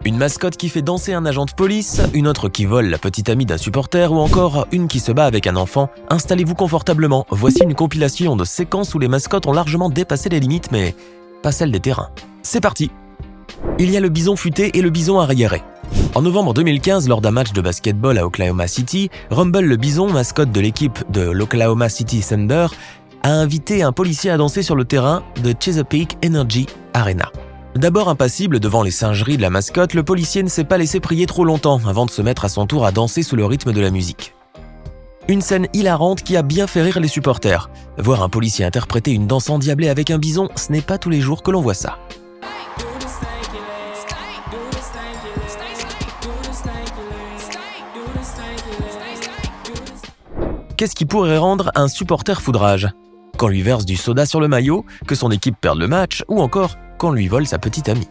Une mascotte qui fait danser un agent de police, une autre qui vole la petite amie d'un supporter ou encore une qui se bat avec un enfant, installez-vous confortablement. Voici une compilation de séquences où les mascottes ont largement dépassé les limites, mais pas celles des terrains. C'est parti! Il y a le bison futé et le bison arriéré. En novembre 2015, lors d'un match de basketball à Oklahoma City, Rumble le bison, mascotte de l'équipe de l'Oklahoma City Thunder, a invité un policier à danser sur le terrain de Chesapeake Energy Arena. D'abord impassible devant les singeries de la mascotte, le policier ne s'est pas laissé prier trop longtemps avant de se mettre à son tour à danser sous le rythme de la musique. Une scène hilarante qui a bien fait rire les supporters. Voir un policier interpréter une danse endiablée avec un bison, ce n'est pas tous les jours que l'on voit ça. Qu'est-ce qui pourrait rendre un supporter foudrage? Qu'on lui verse du soda sur le maillot, que son équipe perde le match, ou encore qu'on lui vole sa petite amie.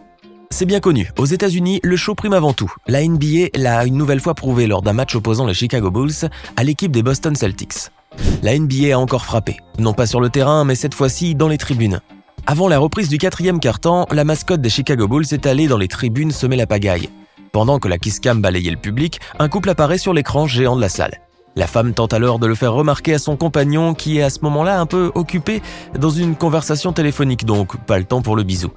C'est bien connu, aux États-Unis, le show prime avant tout. La NBA l'a une nouvelle fois prouvé lors d'un match opposant les Chicago Bulls à l'équipe des Boston Celtics. La NBA a encore frappé, non pas sur le terrain, mais cette fois-ci dans les tribunes. Avant la reprise du 4e quart-temps, la mascotte des Chicago Bulls est allée dans les tribunes semer la pagaille. Pendant que la kiss cam balayait le public, un couple apparaît sur l'écran géant de la salle. La femme tente alors de le faire remarquer à son compagnon qui est à ce moment-là un peu occupé dans une conversation téléphonique, donc pas le temps pour le bisou.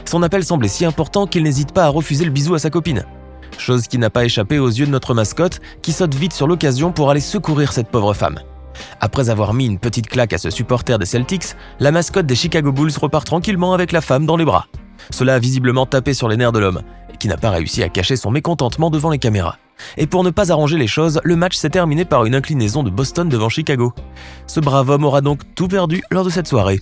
Son appel semblait si important qu'il n'hésite pas à refuser le bisou à sa copine. Chose qui n'a pas échappé aux yeux de notre mascotte qui saute vite sur l'occasion pour aller secourir cette pauvre femme. Après avoir mis une petite claque à ce supporter des Celtics, la mascotte des Chicago Bulls repart tranquillement avec la femme dans les bras. Cela a visiblement tapé sur les nerfs de l'homme, qui n'a pas réussi à cacher son mécontentement devant les caméras. Et pour ne pas arranger les choses, le match s'est terminé par une inclinaison de Boston devant Chicago. Ce brave homme aura donc tout perdu lors de cette soirée.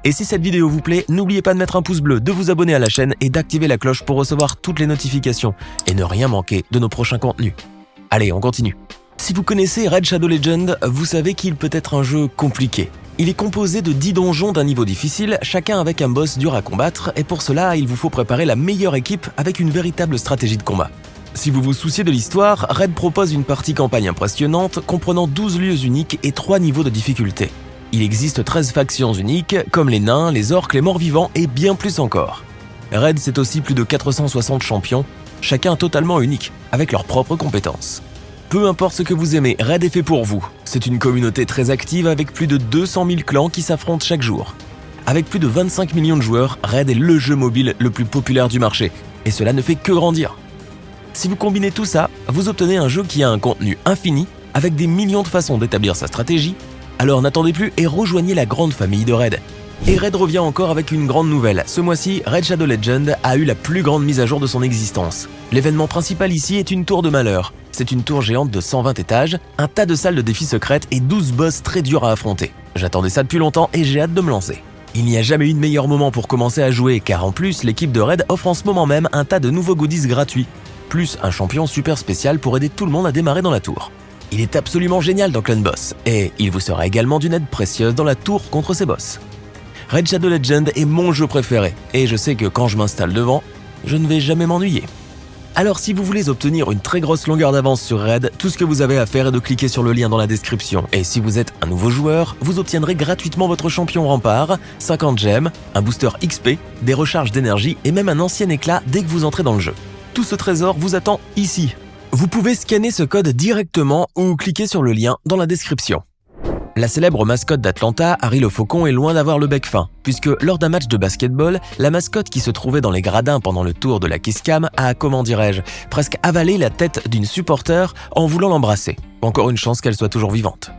Et si cette vidéo vous plaît, n'oubliez pas de mettre un pouce bleu, de vous abonner à la chaîne et d'activer la cloche pour recevoir toutes les notifications et ne rien manquer de nos prochains contenus. Allez, on continue. Si vous connaissez Raid Shadow Legends, vous savez qu'il peut être un jeu compliqué. Il est composé de 10 donjons d'un niveau difficile, chacun avec un boss dur à combattre, et pour cela, il vous faut préparer la meilleure équipe avec une véritable stratégie de combat. Si vous vous souciez de l'histoire, Raid propose une partie campagne impressionnante comprenant 12 lieux uniques et 3 niveaux de difficulté. Il existe 13 factions uniques, comme les nains, les orques, les morts-vivants et bien plus encore. Raid, c'est aussi plus de 460 champions, chacun totalement unique, avec leurs propres compétences. Peu importe ce que vous aimez, Raid est fait pour vous. C'est une communauté très active avec plus de 200 000 clans qui s'affrontent chaque jour. Avec plus de 25 millions de joueurs, Raid est le jeu mobile le plus populaire du marché, et cela ne fait que grandir. Si vous combinez tout ça, vous obtenez un jeu qui a un contenu infini, avec des millions de façons d'établir sa stratégie. Alors n'attendez plus et rejoignez la grande famille de Raid. Et Raid revient encore avec une grande nouvelle. Ce mois-ci, Raid Shadow Legends a eu la plus grande mise à jour de son existence. L'événement principal ici est une tour de malheur. C'est une tour géante de 120 étages, un tas de salles de défis secrètes et 12 boss très durs à affronter. J'attendais ça depuis longtemps et j'ai hâte de me lancer. Il n'y a jamais eu de meilleur moment pour commencer à jouer, car en plus, l'équipe de Raid offre en ce moment même un tas de nouveaux goodies gratuits, plus un champion super spécial pour aider tout le monde à démarrer dans la tour. Il est absolument génial dans Clan Boss, et il vous sera également d'une aide précieuse dans la tour contre ses boss. Raid Shadow Legends est mon jeu préféré, et je sais que quand je m'installe devant, je ne vais jamais m'ennuyer. Alors si vous voulez obtenir une très grosse longueur d'avance sur Raid, tout ce que vous avez à faire est de cliquer sur le lien dans la description. Et si vous êtes un nouveau joueur, vous obtiendrez gratuitement votre champion rempart, 50 gemmes, un booster XP, des recharges d'énergie et même un ancien éclat dès que vous entrez dans le jeu. Tout ce trésor vous attend ici. Vous pouvez scanner ce code directement ou cliquer sur le lien dans la description. La célèbre mascotte d'Atlanta, Harry le Faucon, est loin d'avoir le bec fin, puisque lors d'un match de basketball, la mascotte qui se trouvait dans les gradins pendant le tour de la kiss cam a, comment dirais-je, presque avalé la tête d'une supporter en voulant l'embrasser. Encore une chance qu'elle soit toujours vivante.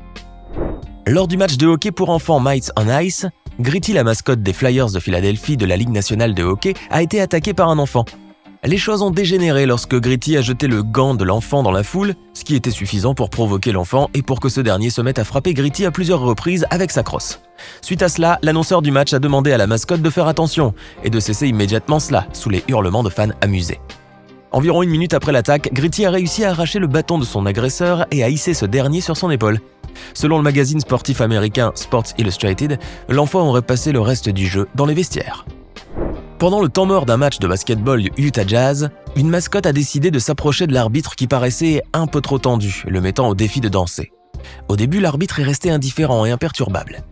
Lors du match de hockey pour enfants Mites on Ice, Gritty, la mascotte des Flyers de Philadelphie de la Ligue nationale de hockey, a été attaquée par un enfant. Les choses ont dégénéré lorsque Gritty a jeté le gant de l'enfant dans la foule, ce qui était suffisant pour provoquer l'enfant et pour que ce dernier se mette à frapper Gritty à plusieurs reprises avec sa crosse. Suite à cela, l'annonceur du match a demandé à la mascotte de faire attention et de cesser immédiatement cela, sous les hurlements de fans amusés. Environ une minute après l'attaque, Gritty a réussi à arracher le bâton de son agresseur et à hisser ce dernier sur son épaule. Selon le magazine sportif américain Sports Illustrated, l'enfant aurait passé le reste du jeu dans les vestiaires. Pendant le temps mort d'un match de basketball Utah Jazz, une mascotte a décidé de s'approcher de l'arbitre qui paraissait un peu trop tendu, le mettant au défi de danser. Au début, l'arbitre est resté indifférent et imperturbable.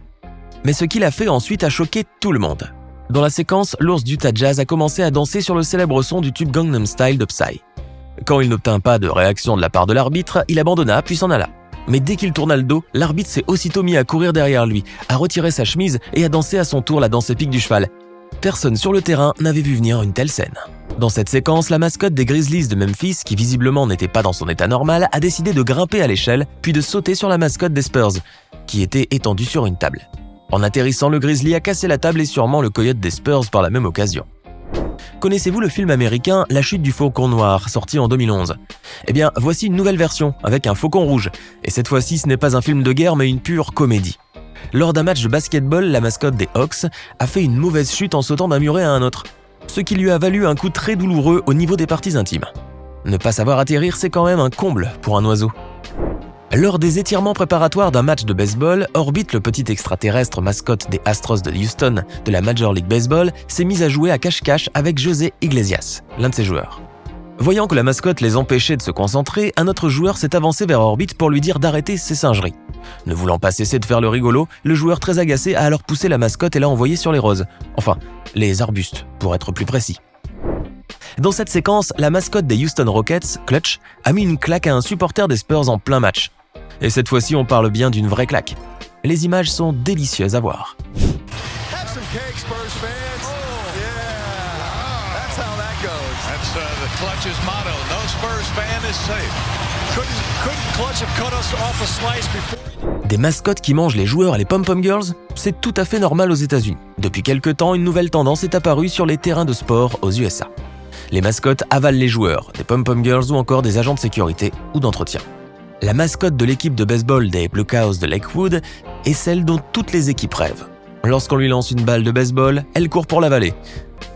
Mais ce qu'il a fait ensuite a choqué tout le monde. Dans la séquence, l'ours d'Utah Jazz a commencé à danser sur le célèbre son du tube Gangnam Style de Psy. Quand il n'obtint pas de réaction de la part de l'arbitre, il abandonna puis s'en alla. Mais dès qu'il tourna le dos, l'arbitre s'est aussitôt mis à courir derrière lui, à retirer sa chemise et à danser à son tour la danse épique du cheval. Personne sur le terrain n'avait vu venir une telle scène. Dans cette séquence, la mascotte des Grizzlies de Memphis, qui visiblement n'était pas dans son état normal, a décidé de grimper à l'échelle, puis de sauter sur la mascotte des Spurs, qui était étendue sur une table. En atterrissant, le Grizzly a cassé la table et sûrement le coyote des Spurs par la même occasion. Connaissez-vous le film américain La chute du faucon noir, sorti en 2011 ? Eh bien, voici une nouvelle version, avec un faucon rouge. Et cette fois-ci, ce n'est pas un film de guerre, mais une pure comédie. Lors d'un match de basketball, la mascotte des Hawks a fait une mauvaise chute en sautant d'un muret à un autre, ce qui lui a valu un coup très douloureux au niveau des parties intimes. Ne pas savoir atterrir, c'est quand même un comble pour un oiseau. Lors des étirements préparatoires d'un match de baseball, Orbit, le petit extraterrestre mascotte des Astros de Houston de la Major League Baseball, s'est mis à jouer à cache-cache avec José Iglesias, l'un de ses joueurs. Voyant que la mascotte les empêchait de se concentrer, un autre joueur s'est avancé vers Orbit pour lui dire d'arrêter ses singeries. Ne voulant pas cesser de faire le rigolo, le joueur très agacé a alors poussé la mascotte et l'a envoyée sur les roses. Enfin, les arbustes, pour être plus précis. Dans cette séquence, la mascotte des Houston Rockets, Clutch, a mis une claque à un supporter des Spurs en plein match. Et cette fois-ci, on parle bien d'une vraie claque. Les images sont délicieuses à voir. Des mascottes qui mangent les joueurs et les pom-pom girls, c'est tout à fait normal aux États-Unis. Depuis quelque temps, une nouvelle tendance est apparue sur les terrains de sport aux USA. Les mascottes avalent les joueurs, des pom-pom girls ou encore des agents de sécurité ou d'entretien. La mascotte de l'équipe de baseball des Blue Cows de Lakewood est celle dont toutes les équipes rêvent. Lorsqu'on lui lance une balle de baseball, elle court pour l'avaler.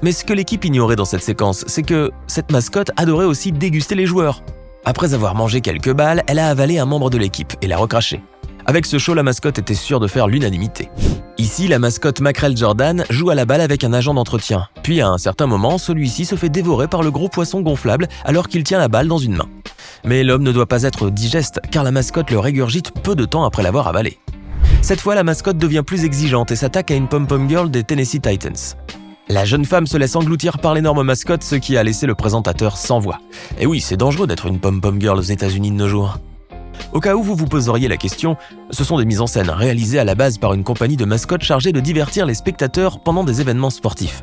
Mais ce que l'équipe ignorait dans cette séquence, c'est que cette mascotte adorait aussi déguster les joueurs. Après avoir mangé quelques balles, elle a avalé un membre de l'équipe et l'a recraché. Avec ce show, la mascotte était sûre de faire l'unanimité. Ici, la mascotte Mackerel Jordan joue à la balle avec un agent d'entretien. Puis à un certain moment, celui-ci se fait dévorer par le gros poisson gonflable alors qu'il tient la balle dans une main. Mais l'homme ne doit pas être digeste car la mascotte le régurgite peu de temps après l'avoir avalé. Cette fois, la mascotte devient plus exigeante et s'attaque à une pom-pom girl des Tennessee Titans. La jeune femme se laisse engloutir par l'énorme mascotte, ce qui a laissé le présentateur sans voix. Et oui, c'est dangereux d'être une pom-pom girl aux États-Unis de nos jours. Au cas où vous vous poseriez la question, ce sont des mises en scène réalisées à la base par une compagnie de mascottes chargée de divertir les spectateurs pendant des événements sportifs.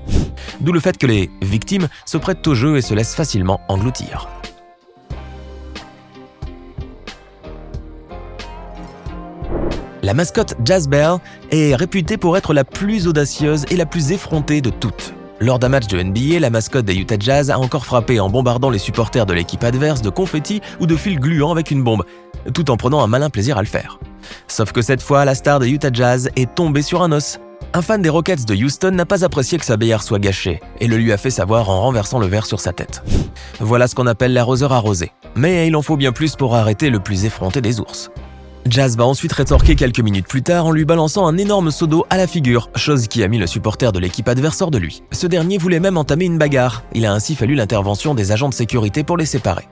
D'où le fait que les victimes se prêtent au jeu et se laissent facilement engloutir. La mascotte Jazz Bear est réputée pour être la plus audacieuse et la plus effrontée de toutes. Lors d'un match de NBA, la mascotte des Utah Jazz a encore frappé en bombardant les supporters de l'équipe adverse de confettis ou de fils gluants avec une bombe, tout en prenant un malin plaisir à le faire. Sauf que cette fois, la star des Utah Jazz est tombée sur un os. Un fan des Rockets de Houston n'a pas apprécié que sa bélière soit gâchée et le lui a fait savoir en renversant le verre sur sa tête. Voilà ce qu'on appelle l'arroseur arrosé. Mais il en faut bien plus pour arrêter le plus effronté des ours. Jazz va ensuite rétorquer quelques minutes plus tard en lui balançant un énorme seau d'eau à la figure, chose qui a mis le supporter de l'équipe adverse hors de lui. Ce dernier voulait même entamer une bagarre. Il a ainsi fallu l'intervention des agents de sécurité pour les séparer.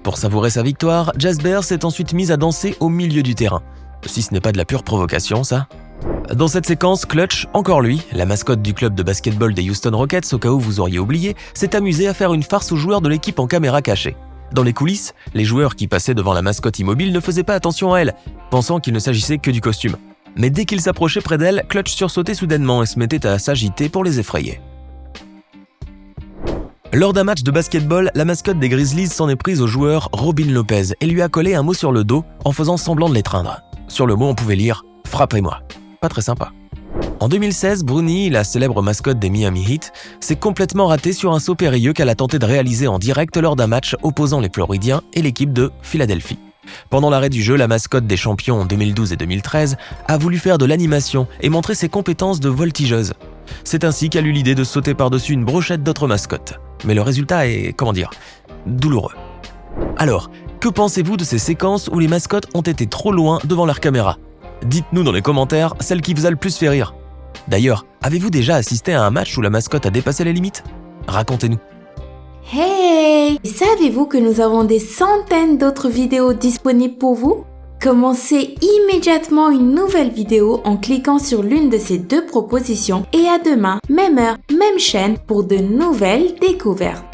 Pour savourer sa victoire, Jazz Bear s'est ensuite mise à danser au milieu du terrain. Si ce n'est pas de la pure provocation, ça. Dans cette séquence, Clutch, encore lui, la mascotte du club de basketball des Houston Rockets, au cas où vous auriez oublié, s'est amusé à faire une farce aux joueurs de l'équipe en caméra cachée. Dans les coulisses, les joueurs qui passaient devant la mascotte immobile ne faisaient pas attention à elle, pensant qu'il ne s'agissait que du costume. Mais dès qu'ils s'approchaient près d'elle, Clutch sursautait soudainement et se mettait à s'agiter pour les effrayer. Lors d'un match de basketball, la mascotte des Grizzlies s'en est prise au joueur Robin Lopez et lui a collé un mot sur le dos en faisant semblant de l'étreindre. Sur le mot, on pouvait lire « Frappez-moi ». Pas très sympa. En 2016, Bruni, la célèbre mascotte des Miami Heat, s'est complètement ratée sur un saut périlleux qu'elle a tenté de réaliser en direct lors d'un match opposant les Floridiens et l'équipe de Philadelphie. Pendant l'arrêt du jeu, la mascotte des champions en 2012 et 2013 a voulu faire de l'animation et montrer ses compétences de voltigeuse. C'est ainsi qu'elle eut l'idée de sauter par-dessus une brochette d'autres mascottes. Mais le résultat est, douloureux. Alors, que pensez-vous de ces séquences où les mascottes ont été trop loin devant leur caméra ? Dites-nous dans les commentaires celle qui vous a le plus fait rire. D'ailleurs, avez-vous déjà assisté à un match où la mascotte a dépassé les limites ? Racontez-nous. Hey! Savez-vous que nous avons des centaines d'autres vidéos disponibles pour vous ? Commencez immédiatement une nouvelle vidéo en cliquant sur l'une de ces deux propositions et à demain, même heure, même chaîne pour de nouvelles découvertes.